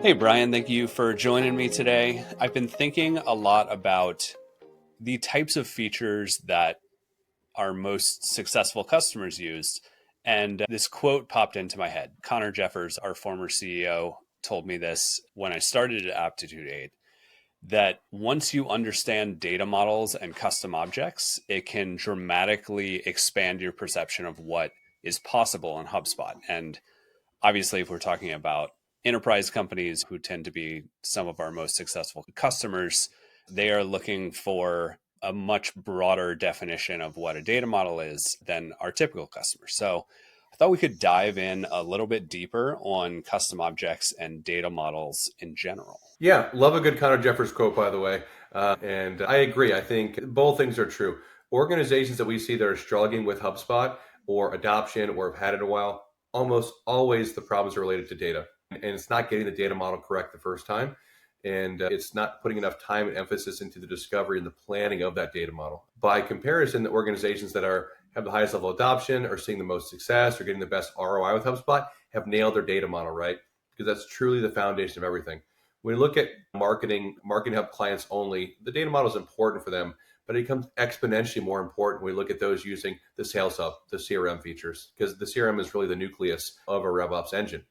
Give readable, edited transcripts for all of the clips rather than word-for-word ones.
Hey, Brian, thank you for joining me today. I've been thinking a lot about the types of features that our most successful customers use. And this quote popped into my head. Connor Jeffers, our former CEO, told me this when I started at Aptitude 8 that once you understand data models and custom objects, it can dramatically expand your perception of what is possible in HubSpot. And obviously, if we're talking about enterprise companies who tend to be some of our most successful customers, they are looking for a much broader definition of what a data model is than our typical customers. So I thought we could dive in a little bit deeper on custom objects and data models in general. Yeah, love a good Connor Jeffers quote, by the way. And I agree. I think both things are true. Organizations that we see that are struggling with HubSpot or adoption or have had it a while, almost always the problems are related to data. And it's not getting the data model correct the first time. And it's not putting enough time and emphasis into the discovery and the planning of that data model. By comparison, the organizations that have the highest level of adoption, are seeing the most success, or getting the best ROI with HubSpot, have nailed their data model, right? Because that's truly the foundation of everything. When you look at marketing hub clients only, the data model is important for them, but it becomes exponentially more important when we look at those using the sales hub, the CRM features, because the CRM is really the nucleus of a RevOps engine.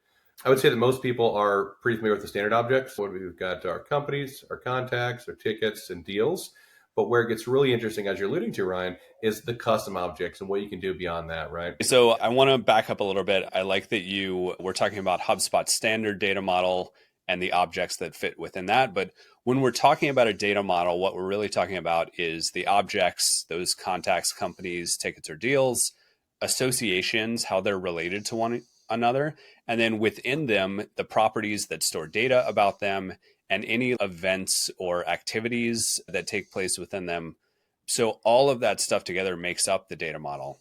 I would say that most people are pretty familiar with the standard objects. What we've got our companies, our contacts, our tickets, and deals. But where it gets really interesting, as you're alluding to, Ryan, is the custom objects and what you can do beyond that, right? So I want to back up a little bit. I like that you were talking about HubSpot's standard data model and the objects that fit within that. But when we're talking about a data model, what we're really talking about is the objects, those contacts, companies, tickets, or deals, associations, how they're related to one another. And then within them, the properties that store data about them and any events or activities that take place within them. So all of that stuff together makes up the data model.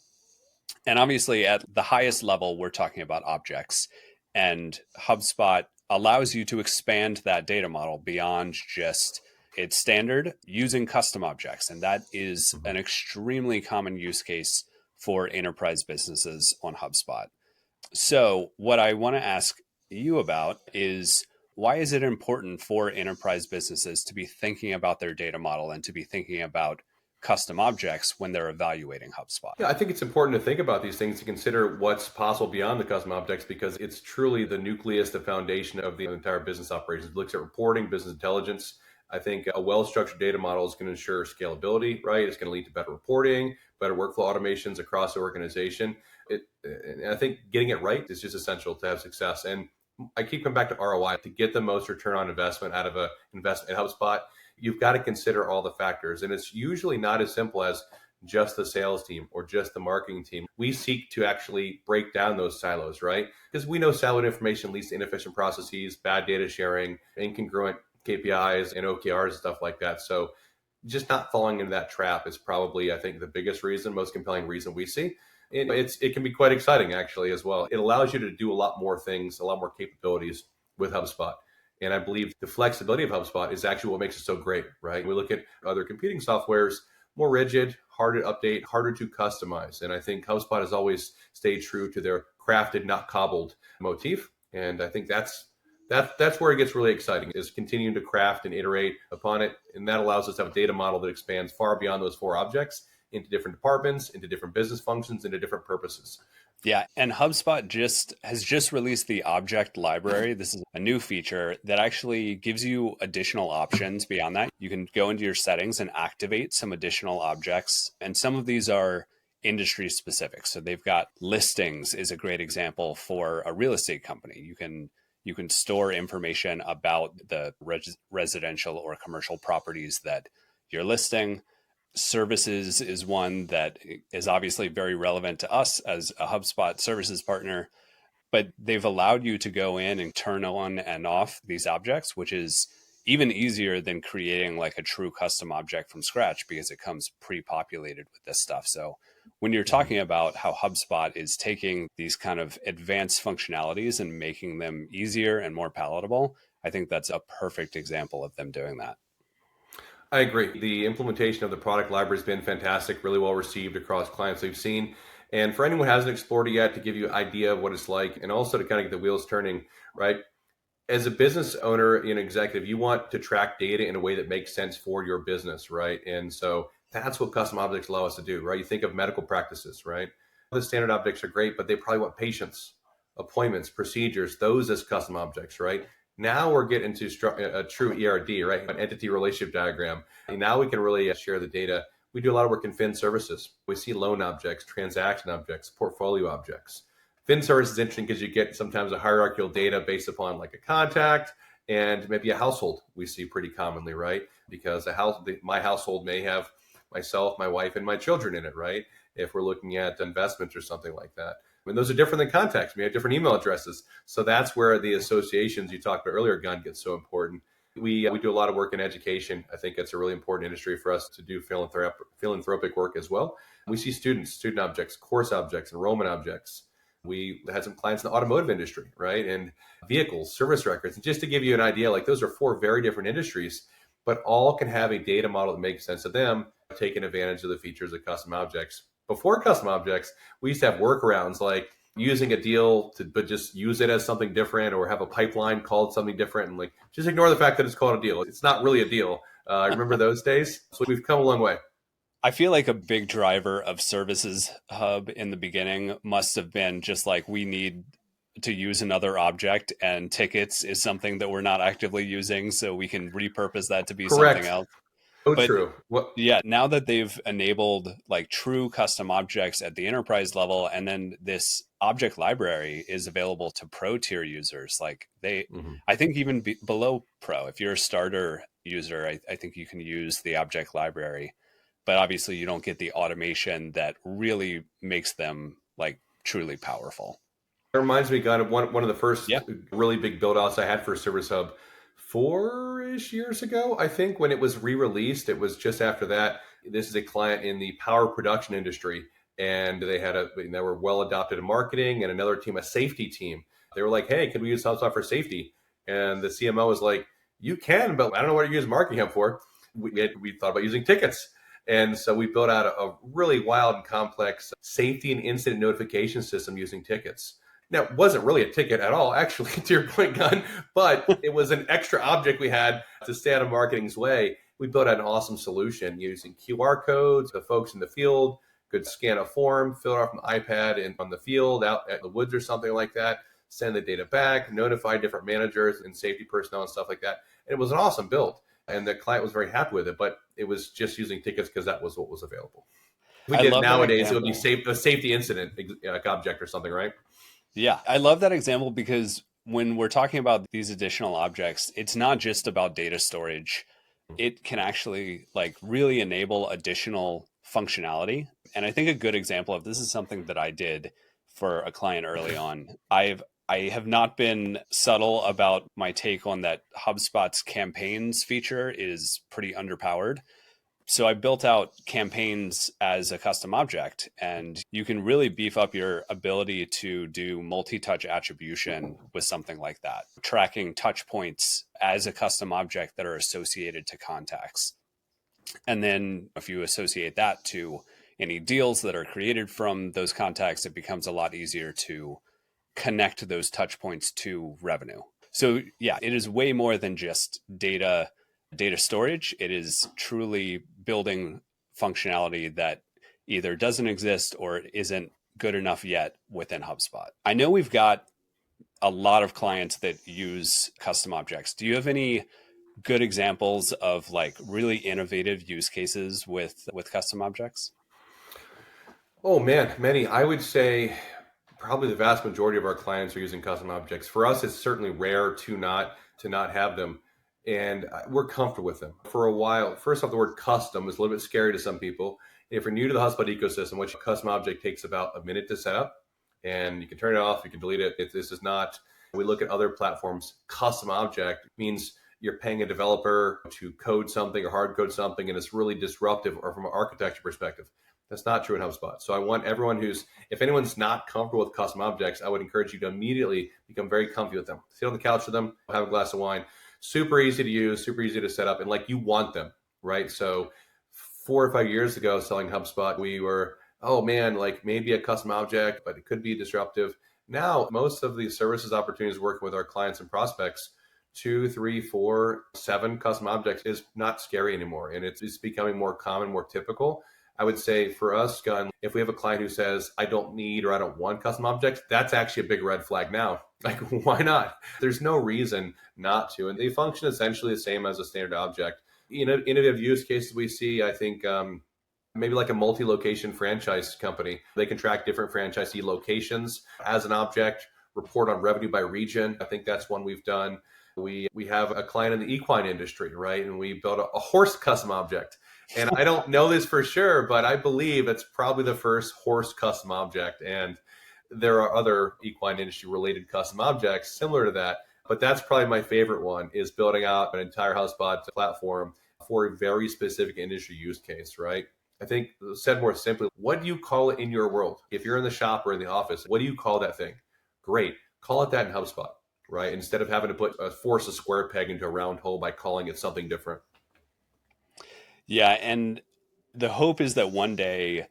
And obviously, at the highest level, we're talking about objects. And HubSpot allows you to expand that data model beyond just its standard using custom objects. And that is an extremely common use case for enterprise businesses on HubSpot. So, what I want to ask you about is why is it important for enterprise businesses to be thinking about their data model and to be thinking about custom objects when they're evaluating HubSpot? Yeah, I think it's important to think about these things to consider what's possible beyond the custom objects because it's truly the nucleus, the foundation of the entire business operations. It looks at reporting, business intelligence. I think a well-structured data model is going to ensure scalability, right? It's going to lead to better reporting, better workflow automations across the organization. And I think getting it right is just essential to have success. And I keep coming back to ROI to get the most return on investment out of an investment in HubSpot. You've got to consider all the factors. And it's usually not as simple as just the sales team or just the marketing team. We seek to actually break down those silos, right? Because we know siloed information leads to inefficient processes, bad data sharing, incongruent KPIs and OKRs and stuff like that. So just not falling into that trap is probably, I think, the biggest reason, most compelling reason we see. It can be quite exciting actually as well. It allows you to do a lot more things, a lot more capabilities with HubSpot. And I believe the flexibility of HubSpot is actually what makes it so great, right? We look at other competing softwares, more rigid, harder to update, harder to customize. And I think HubSpot has always stayed true to their crafted, not cobbled motif. And I think that's where it gets really exciting, is continuing to craft and iterate upon it. And that allows us to have a data model that expands far beyond those four objects into different departments, into different business functions, into different purposes. Yeah, and HubSpot just released the object library. This is a new feature that actually gives you additional options beyond that. You can go into your settings and activate some additional objects, and some of these are industry specific. So they've got listings is a great example for a real estate company. You can store information about the residential or commercial properties that you're listing. Services is one that is obviously very relevant to us as a HubSpot services partner, but they've allowed you to go in and turn on and off these objects, which is even easier than creating like a true custom object from scratch because it comes pre-populated with this stuff. So when you're talking about how HubSpot is taking these kind of advanced functionalities and making them easier and more palatable, I think that's a perfect example of them doing that. I agree. The implementation of the product library has been fantastic, really well received across clients we've seen. And for anyone who hasn't explored it yet, to give you an idea of what it's like and also to kind of get the wheels turning, right? As a business owner and executive, you want to track data in a way that makes sense for your business, right? And so that's what custom objects allow us to do, right? You think of medical practices, right? The standard objects are great, but they probably want patients, appointments, procedures, those as custom objects, right? Now we're getting to a true ERD, right? An entity relationship diagram. And now we can really share the data. We do a lot of work in fin services. We see loan objects, transaction objects, portfolio objects. Fin service is interesting because you get sometimes a hierarchical data based upon like a contact and maybe a household we see pretty commonly, right? Because my household may have myself, my wife, and my children in it, right? If we're looking at investments or something like that. I mean, those are different than contacts. We have different email addresses. So that's where the associations you talked about earlier, Gunn, gets so important. We do a lot of work in education. I think it's a really important industry for us to do philanthropic work as well. We see students, student objects, course objects, enrollment objects. We had some clients in the automotive industry, right? And vehicles, service records. And just to give you an idea, like those are four very different industries, but all can have a data model that makes sense of them, taking advantage of the features of custom objects. Before custom objects, we used to have workarounds like using a deal but just use it as something different, or have a pipeline called something different, and like just ignore the fact that it's called a deal. It's not really a deal. I remember those days. So we've come a long way. I feel like a big driver of Services Hub in the beginning must have been just like, we need to use another object, and tickets is something that we're not actively using, so we can repurpose that to be Correct. something else. So But true. What? yeah, now that they've enabled like true custom objects at the enterprise level, and then this object library is available to pro tier users, like I think even below pro, if you're a starter user, I think you can use the object library, but obviously you don't get the automation that really makes them like truly powerful. It reminds me, God, of one of the first Yeah. really big build outs I had for Service Hub 4-ish years ago. I think when it was re-released, it was just after that. This is a client in the power production industry, and they were well adopted in marketing, and another team, a safety team. They were like, "Hey, can we use HubSpot for safety?" And the CMO was like, "You can, but I don't know what you're using Marketing Hub for." We thought about using tickets. And so we built out a really wild and complex safety and incident notification system using tickets. Now, it wasn't really a ticket at all, actually, to your point, Gunn, but it was an extra object we had to stay out of marketing's way. We built out an awesome solution using QR codes. The folks in the field could scan a form, fill it off an iPad and on the field, out at the woods or something like that, send the data back, notify different managers and safety personnel and stuff like that. And it was an awesome build. And the client was very happy with it, but it was just using tickets because that was what was available. If we I did it love that nowadays, it would be example. a safety incident like object or something, right? Yeah, I love that example because when we're talking about these additional objects, it's not just about data storage. It can actually like really enable additional functionality. And I think a good example of this is something that I did for a client early on. I have not been subtle about my take on that HubSpot's campaigns feature is pretty underpowered. So I built out campaigns as a custom object, and you can really beef up your ability to do multi-touch attribution with something like that, tracking touch points as a custom object that are associated to contacts. And then if you associate that to any deals that are created from those contacts, it becomes a lot easier to connect those touch points to revenue. So yeah, it is way more than just data storage. It is truly building functionality that either doesn't exist or isn't good enough yet within HubSpot. I know we've got a lot of clients that use custom objects. Do you have any good examples of like really innovative use cases with custom objects? Oh man, many. I would say probably the vast majority of our clients are using custom objects. For us, it's certainly rare to not have them, and we're comfortable with them. For a while, first off, the word custom is a little bit scary to some people. If you're new to the HubSpot ecosystem, which a custom object takes about a minute to set up, and you can turn it off, you can delete it. This is not. We look at other platforms. Custom object means you're paying a developer to code something or hard code something, and it's really disruptive, or from an architecture perspective. That's not true in HubSpot. So I want everyone if anyone's not comfortable with custom objects, I would encourage you to immediately become very comfy with them. Sit on the couch with them, have a glass of wine. Super easy to use, super easy to set up, and like you want them, right? So 4 or 5 years ago, selling HubSpot, we were, oh man, like maybe a custom object, but it could be disruptive. Now, most of the services opportunities working with our clients and prospects, two, three, four, seven custom objects is not scary anymore. And it's becoming more common, more typical. I would say for us, Gunn, if we have a client who says, I don't need or I don't want custom objects, that's actually a big red flag now. Like, why not? There's no reason not to. And they function essentially the same as a standard object. Innovative use cases we see, I think, maybe like a multi-location franchise company. They can track different franchisee locations as an object, report on revenue by region. I think that's one we've done. We have a client in the equine industry, right? And we built a horse custom object. And I don't know this for sure, but I believe it's probably the first horse custom object. And there are other equine industry related custom objects similar to that. But that's probably my favorite one, is building out an entire HubSpot platform for a very specific industry use case, right? I think, said more simply, what do you call it in your world? If you're in the shop or in the office, what do you call that thing? Great. Call it that in HubSpot, right? Instead of having to force a square peg into a round hole by calling it something different. Yeah. And the hope is that one day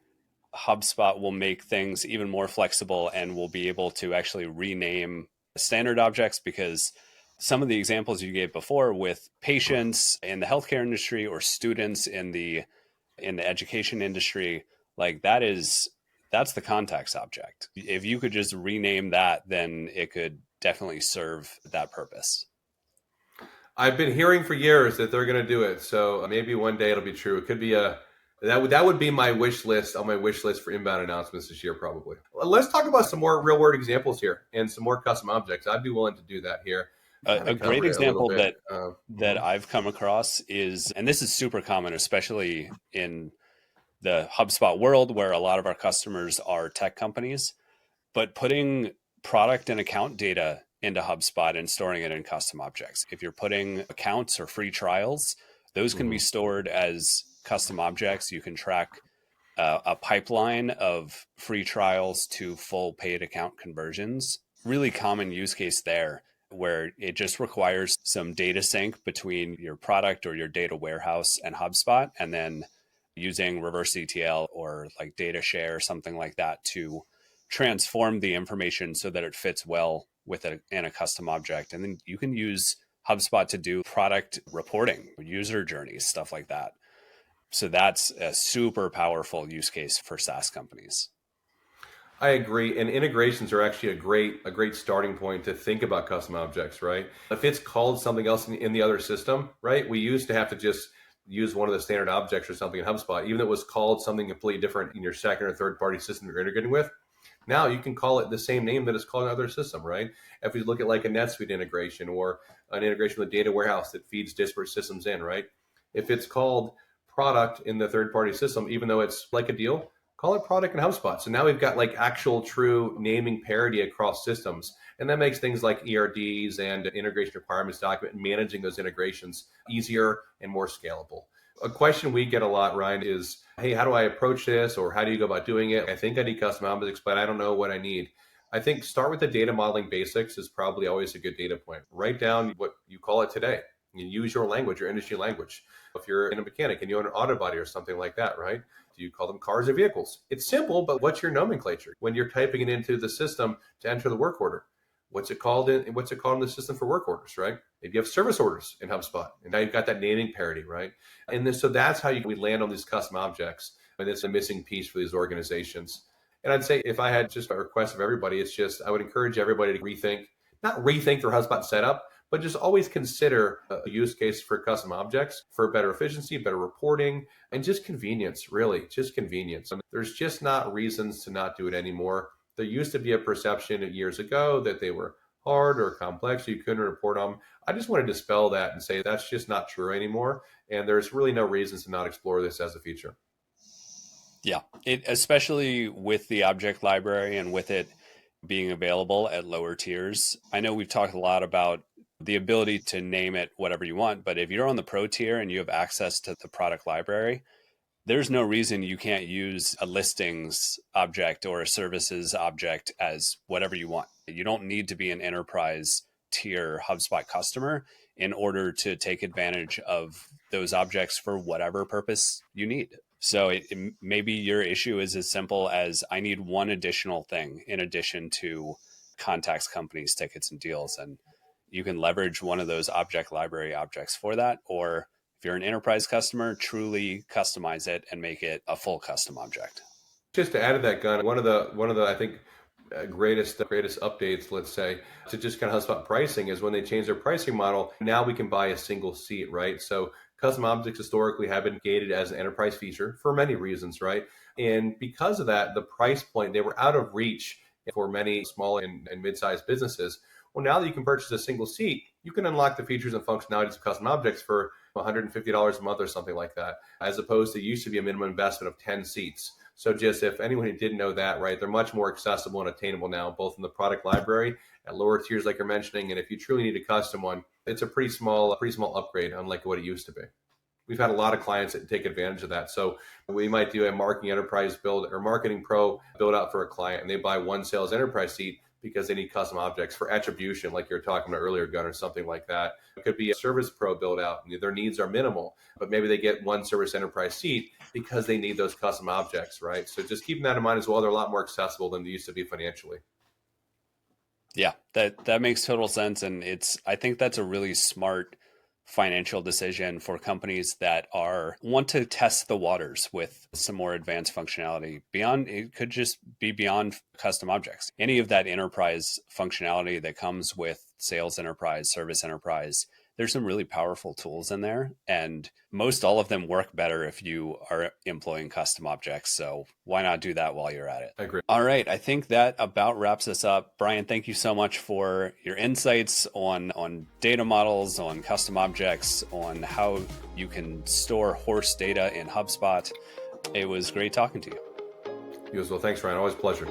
HubSpot will make things even more flexible and we'll be able to actually rename standard objects, because some of the examples you gave before with patients in the healthcare industry or students in the education industry, like that's the context object. If you could just rename that, then it could definitely serve that purpose. I've been hearing for years that they're going to do it. So maybe one day it'll be true. It could be that would be my wish list on my wish list for inbound announcements this year, probably. Let's talk about some more real world examples here and some more custom objects. I'd be willing to do that here. A great example that I've come across is, and this is super common, especially in the HubSpot world where a lot of our customers are tech companies, but putting product and account data into HubSpot and storing it in custom objects. If you're putting accounts or free trials, those can be stored as custom objects. You can track a pipeline of free trials to full paid account conversions. Really common use case there, where it just requires some data sync between your product or your data warehouse and HubSpot, and then using reverse ETL or like data share or something like that to transform the information so that it fits well in a custom object. And then you can use HubSpot to do product reporting, user journeys, stuff like that. So that's a super powerful use case for SaaS companies. I agree. And integrations are actually a great starting point to think about custom objects, right? If it's called something else in the other system, right? We used to have to just use one of the standard objects or something in HubSpot, even though it was called something completely different in your second or third party system you're integrating with. Now you can call it the same name that is called another system, right? If we look at like a NetSuite integration or an integration with a data warehouse that feeds disparate systems in, right? If it's called product in the third party system, even though it's like a deal, call it product in HubSpot. So now we've got like actual true naming parity across systems. And that makes things like ERDs and integration requirements document and managing those integrations easier and more scalable. A question we get a lot, Ryan, is, hey, how do I approach this? Or how do you go about doing it? I think I need custom objects, but I don't know what I need. I think start with the data modeling basics is probably always a good data point. Write down what you call it today. You use your language, your industry language. If you're in a mechanic and you own an auto body or something like that, right? Do you call them cars or vehicles? It's simple, but what's your nomenclature? When you're typing it into the system to enter the work order, what's it called in the system for work orders, right? Maybe you have service orders in HubSpot, and now you've got that naming parity, right? And then, so that's how we land on these custom objects, and it's a missing piece for these organizations. And I'd say if I had just a request of everybody, it's just I would encourage everybody to not rethink their HubSpot setup, but just always consider a use case for custom objects for better efficiency, better reporting, and just convenience, really, just convenience. There's just not reasons to not do it anymore. There used to be a perception years ago that they were hard or complex, you couldn't report on them. I just want to dispel that and say that's just not true anymore. And there's really no reasons to not explore this as a feature. Yeah, especially with the object library and with it being available at lower tiers. I know we've talked a lot about the ability to name it whatever you want, but if you're on the pro tier and you have access to the product library, there's no reason you can't use a listings object or a services object as whatever you want. You don't need to be an enterprise tier HubSpot customer in order to take advantage of those objects for whatever purpose you need. So maybe your issue is as simple as I need one additional thing in addition to contacts companies, tickets, and deals. And you can leverage one of those object library objects for that. Or if you're an enterprise customer, truly customize it and make it a full custom object. Just to add to that, Gunn, one of the I think greatest updates, let's say, to just kind of HubSpot pricing is when they change their pricing model. Now we can buy a single seat, right? So custom objects historically have been gated as an enterprise feature for many reasons, right? And because of that, the price point, they were out of reach for many small and mid-sized businesses. Well, now that you can purchase a single seat, you can unlock the features and functionalities of custom objects for $150 a month or something like that, as opposed to used to be a minimum investment of 10 seats. So just if anyone who didn't know that, right, they're much more accessible and attainable now, both in the product library at lower tiers like you're mentioning. And if you truly need a custom one, it's a pretty small upgrade, unlike what it used to be. We've had a lot of clients that take advantage of that. So we might do a marketing enterprise build or marketing pro build out for a client, and they buy one sales enterprise seat because they need custom objects for attribution, like you were talking about earlier, Gunn, or something like that. It could be a service pro build out, and their needs are minimal, but maybe they get one service enterprise seat because they need those custom objects, right? So just keeping that in mind as well, they're a lot more accessible than they used to be financially. Yeah, that makes total sense. And I think that's a really smart financial decision for companies that want to test the waters with some more advanced functionality beyond. It could just be beyond custom objects. Any of that enterprise functionality that comes with sales enterprise, service enterprise, there's some really powerful tools in there, and most all of them work better if you are employing custom objects. So why not do that while you're at it? I agree. All right. I think that about wraps us up. Bryan, thank you so much for your insights on data models, on custom objects, on how you can store horse data in HubSpot. It was great talking to you. You as well. Thanks, Ryan. Always a pleasure.